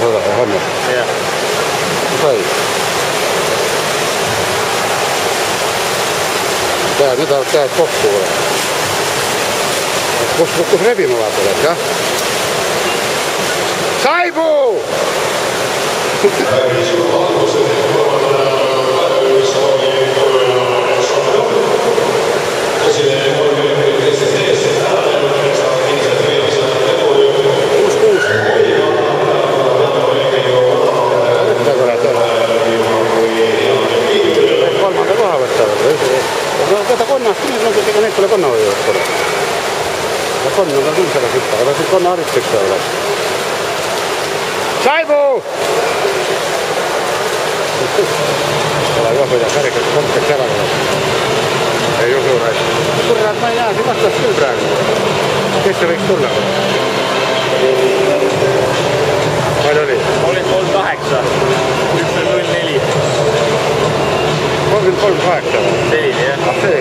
seda ja homme. Sai. Nüüd lähevad käed kokku. Kus rebima vaatad, et jah? Saibu! Kolmanda koha võttavad. Võta konnast, ega need pole konna võivad pole. Konna on küll selle kütta, aga siin konna harjutuseks olla. Saibu! Jah, võida kärikast kompeks ära. Ei usu raid. Kurat, ma ei näe, see vastas küll praegu. Kes see võiks tulla? Palju oli? Oli 3-8. 1-0-4. 33-8. Selline, jah. Ah, see.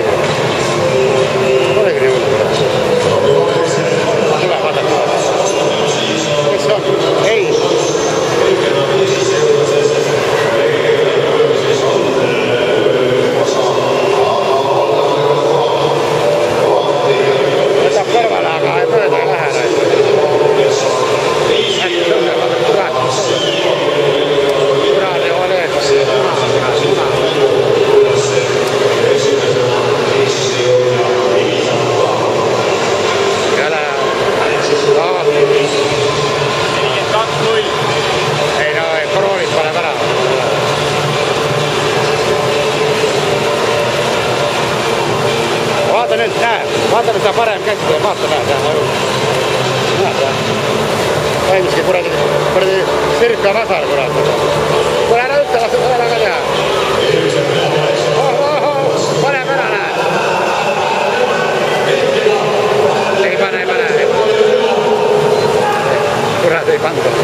Olegi nii hullu. Tule vaadata. Kes see on? Ei. Võtab kõrvale, aga mööda ei lähe. Hästi tõuseb, kurat. Kurat ei ole. Vaata nüüd, näe, vaata nüüd ta parem kätte ja vaata näed, jah, näed, jah. Vaimiski kuradi sirka vasar, kurat. Kuule ära ütle, kas seda ära ka teha. Paneb ära, näed. Ei pane. Kurat ei panda.